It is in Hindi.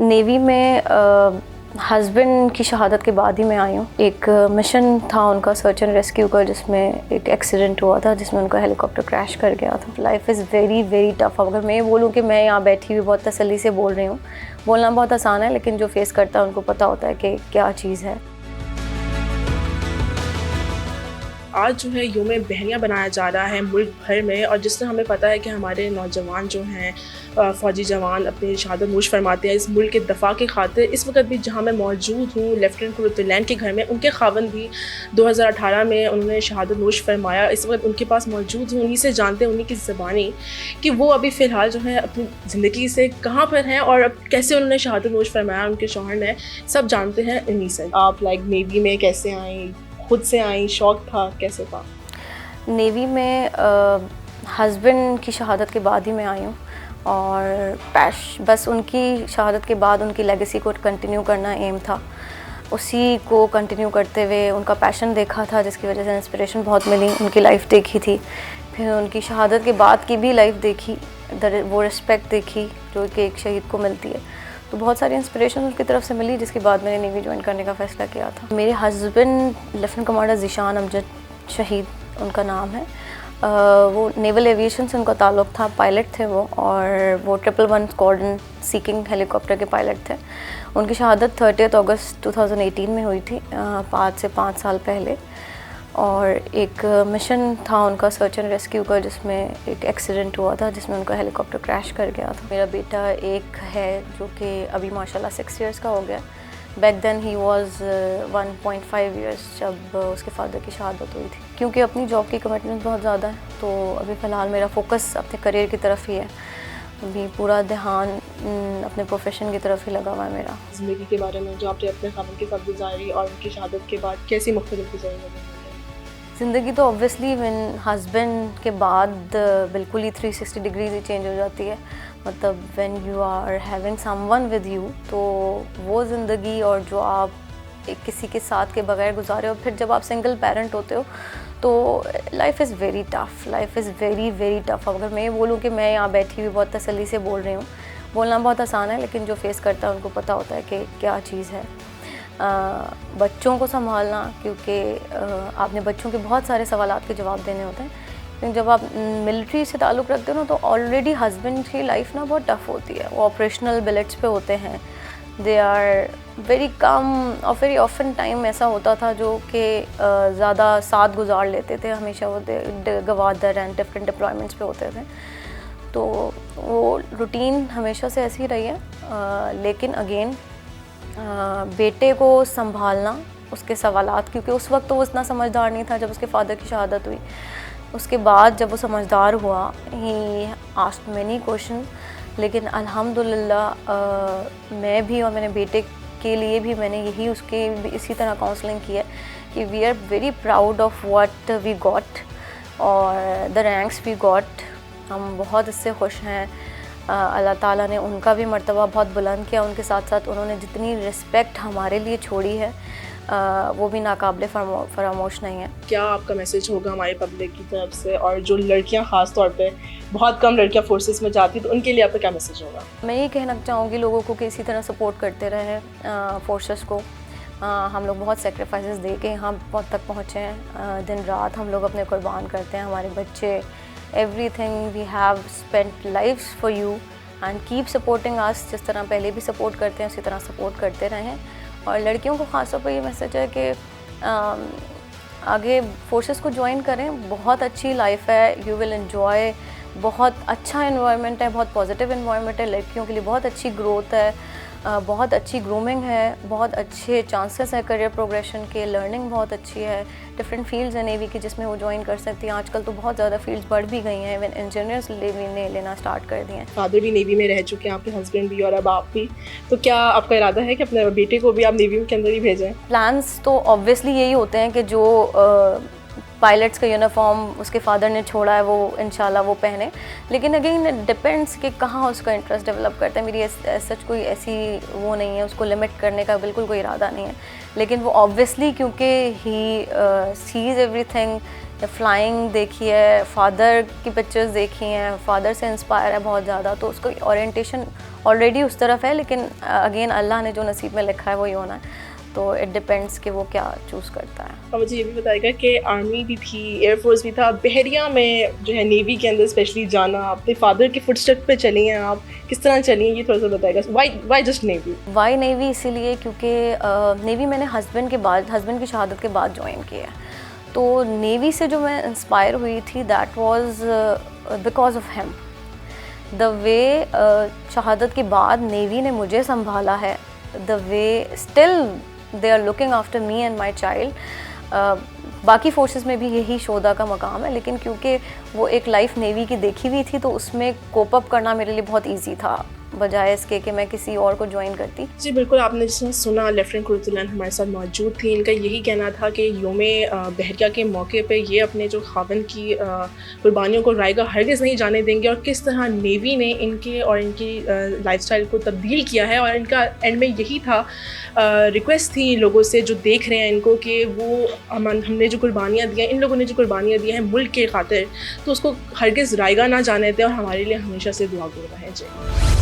नेवी में हस्बैंड की शहादत के बाद ही मैं आई हूँ। एक मिशन था उनका सर्च एंड रेस्क्यू का, जिसमें एक एक्सीडेंट हुआ था जिसमें उनका हेलीकॉप्टर क्रैश कर गया था। Life is very very tough. अगर मैं बोलूँ कि मैं यहाँ बैठी हुई बहुत तसल्ली से बोल रही हूँ, बोलना बहुत आसान है, लेकिन जो फेस करता है उनको पता होता है कि क्या चीज़ है। आज जो है यूम बहनिया बनाया जा रहा है मुल्क भर में, और जिससे हमें पता है कि हमारे नौजवान जो हैं फ़ौजी जवान अपनी शहादत नोश फरमाते हैं इस मुल्क के दफ़ा के खातिर। इस वक्त भी जहाँ मैं मौजूद हूँ लेफ्टिनेंट कुर्तुलैन के घर में, उनके खावन भी 2018 में उन्होंने शहादत नोश फरमाया। इस वक्त उनके पास मौजूद हूँ, उन्हीं से जानते हैं, उन्हीं की ज़बानी, कि वो अभी फ़िलहाल जो है अपनी ज़िंदगी से कहाँ पर हैं और अब कैसे उन्होंने शहादत नोश फरमाया उनके शौहर ने, सब जानते हैं इन्हीं से। आप नेवी में कैसे आई, खुद से आई, शौक़ था, कैसे था? नेवी में हस्बैंड की शहादत के बाद ही मैं आई हूँ, और बस उनकी शहादत के बाद उनकी लेगेसी को कंटिन्यू करना एम था। उसी को कंटिन्यू करते हुए उनका पैशन देखा था, जिसकी वजह से इंस्पिरेशन बहुत मिली। उनकी लाइफ देखी थी, फिर उनकी शहादत के बाद की भी लाइफ देखी, वो रिस्पेक्ट देखी जो कि एक शहीद को मिलती है। तो बहुत सारी इंस्पिरेशन उनकी तरफ से मिली, जिसके बाद मैंने नेवी ज्वाइन करने का फ़ैसला किया था। मेरे husband lieutenant commander Zeeshan Amjad शहीद उनका नाम है। वो नेवल एविएशन से उनका ताल्लुक़ था, पायलट थे वो, और वो 111 स्क्वाड्रन सीकिंग हेलीकॉप्टर के पायलट थे। उनकी शहादत 30 अगस्त 2018 में हुई थी, 5 से 5 साल पहले। और एक मिशन था उनका सर्च एंड रेस्क्यू का, जिसमें एक एक्सीडेंट हुआ था जिसमें उनका हेलीकॉप्टर क्रैश कर गया था। मेरा बेटा एक है जो कि अभी माशाल्लाह 6 इयर्स का हो गया। Back then he was 1.5 years जब उसके फादर की शहादत हुई थी। क्योंकि अपनी जॉब की कमिटमेंट बहुत ज़्यादा है, तो अभी फ़िलहाल मेरा फोकस अपने करियर की तरफ ही है। अभी पूरा ध्यान अपने प्रोफेशन की तरफ ही लगा हुआ है मेरा। ज़िंदगी के बारे में जो आपने अपने खामन के साथ गुजारी और उनकी शहादत के बाद कैसी मुख्तलिफ गुजारी? ज़िंदगी तो ऑब्वियसली व्हेन हस्बैंड के बाद बिल्कुल ही 360 डिग्रीज ही चेंज हो जाती है। मतलब when you are having someone with you, तो वो ज़िंदगी और जो आप एक किसी के साथ के बगैर गुजारे हो, फिर जब आप सिंगल पेरेंट होते हो तो life is very tough. Life is very very tough. अगर मैं बोलूँ कि मैं यहाँ बैठी हुई बहुत तसल्ली से बोल रही हूँ, बोलना बहुत आसान है, लेकिन जो फेस करता है उनको पता होता है कि क्या चीज़ है। बच्चों को संभालना, क्योंकि आपने बच्चों के बहुत सारे सवालात के जवाब देने होते हैं। क्योंकि जब आप मिलिट्री से ताल्लुक़ रखते हो ना, तो ऑलरेडी हस्बैंड की लाइफ ना बहुत टफ़ होती है। वो ऑपरेशनल बिलेट्स पे होते हैं, दे आर वेरी कम, और वेरी ऑफन टाइम ऐसा होता था जो कि ज़्यादा साथ गुजार लेते थे। हमेशा वो गवादर एंड डिफरेंट डिप्लॉयमेंट्स पे होते थे, तो वो रूटीन हमेशा से ऐसी रही है। लेकिन अगेन बेटे को संभालना, उसके सवालात, क्योंकि उस वक्त तो वो इतना समझदार नहीं था जब उसके फादर की शहादत हुई। उसके बाद जब वो समझदार हुआ, ही आस्क्ड मेनी क्वेश्चन, लेकिन अल्हम्दुलिल्लाह मैं भी और मेरे बेटे के लिए भी मैंने यही उसके इसी तरह काउंसलिंग की है कि we are very proud of what we got और द रैंक्स वी गॉट। हम बहुत इससे खुश हैं। अल्लाह ताला ने उनका भी मर्तबा बहुत बुलंद किया। उनके साथ साथ उन्होंने जितनी रिस्पेक्ट हमारे लिए छोड़ी है, वो भी नाकाबिले फरामोश नहीं है। क्या आपका मैसेज होगा हमारे पब्लिक की तरफ से, और जो लड़कियां ख़ास तौर पे, बहुत कम लड़कियां फोर्सेस में जाती, तो उनके लिए आपका क्या मैसेज होगा? मैं ये कहना चाहूँगी लोगों को कि इसी तरह सपोर्ट करते रहें फोर्सेस को। हम लोग बहुत सेक्रीफाइसेस दे के यहाँ बहुत तक पहुँचे हैं। दिन रात हम लोग अपने कुर्बान करते हैं, हमारे बच्चे, everything we have spent lives for you and keep supporting us। जिस तरह पहले भी सपोर्ट करते हैं उसी तरह सपोर्ट करते रहें। और लड़कियों को ख़ास तौर पर ये मैसेज है कि आगे फोर्सेस को ज्वाइन करें। बहुत अच्छी लाइफ है, यू विल एंजॉय। बहुत अच्छा एनवायरनमेंट है, बहुत पॉजिटिव एनवायरनमेंट है। लड़कियों के लिए बहुत अच्छी ग्रोथ है, बहुत अच्छी ग्रूमिंग है, बहुत अच्छे चांसेस हैं करियर प्रोग्रेशन के। लर्निंग बहुत अच्छी है, डिफरेंट फील्ड्स हैं नेवी की जिसमें वो ज्वाइन कर सकती हैं। आजकल तो बहुत ज़्यादा फील्ड्स बढ़ भी गई हैं, इवन इंजीनियर्स नेवी ने लेना स्टार्ट कर दिए हैं। फादर भी नेवी में रह चुके हैं, आपके हस्बैंड भी, और अब आप भी, तो क्या आपका इरादा है कि अपने बेटे को भी आप नेवी के अंदर ही भेजें? प्लान्स तो ऑब्वियसली यही होते हैं कि जो पायलट्स का यूनिफॉर्म उसके फादर ने छोड़ा है वो इंशाल्लाह वो पहने, लेकिन अगेन डिपेंड्स कि कहाँ उसका इंटरेस्ट डेवलप करता है। मेरी सच कोई ऐसी वो नहीं है, उसको लिमिट करने का बिल्कुल कोई इरादा नहीं है। लेकिन वो ऑब्वियसली क्योंकि ही सीज एवरीथिंग, या फ्लाइंग देखी है, फादर की पिक्चर्स देखी हैं, फादर से इंस्पायर है बहुत ज़्यादा, तो उसको ओरिएंटेशन ऑलरेडी उस तरफ है, लेकिन अगेन अल्लाह ने जो नसीब में लिखा है वही होना है, तो इट डिपेंड्स कि वो क्या चूज़ करता है। और मुझे ये भी बताएगा कि आर्मी भी थी, एयरफोर्स भी था, बहरिया में जो है नेवी के अंदर स्पेशली जाना, अपने फादर के फुटस्टेप पे चली हैं आप, किस तरह चली हैं ये थोड़ा सा बताएगा। Why just navy? Why navy इसीलिए क्योंकि नेवी मैंने हस्बैंड की शहादत के बाद ज्वाइन की है, तो नेवी से जो मैं इंस्पायर हुई थी that was because of him. The way शहादत के बाद नेवी ने मुझे संभाला है, the way still they are looking after me and my child. बाकी फोर्सेस में भी यही शोधा का मकाम है, लेकिन क्योंकि वो एक लाइफ नेवी की देखी हुई थी तो उसमें कोप अप करना मेरे लिए बहुत इजी था, बजाय इसके कि मैं किसी और को ज्वाइन करती। जी बिल्कुल, आपने जिसने सुना लेफ्टिनेंट कुर्तुलन हमारे साथ मौजूद थी। इनका यही कहना था कि योमे बहरिया के मौके पे ये अपने जो खावन की कुर्बानियों को रायगा हरगिज़ नहीं जाने देंगे, और किस तरह नेवी ने इनके और इनकी लाइफस्टाइल को तब्दील किया है। और इनका एंड में यही था, रिक्वेस्ट थी लोगों से जो देख रहे हैं इनको, कि वो हमने जो कुर्बानियाँ दी हैं, इन लोगों ने जो कुर्बानियाँ दी हैं मुल्क के खातिर, तो उसको हरगिज़ रायगा ना जाने दें और हमारे लिए हमेशा से दुआ गो रहें। जी।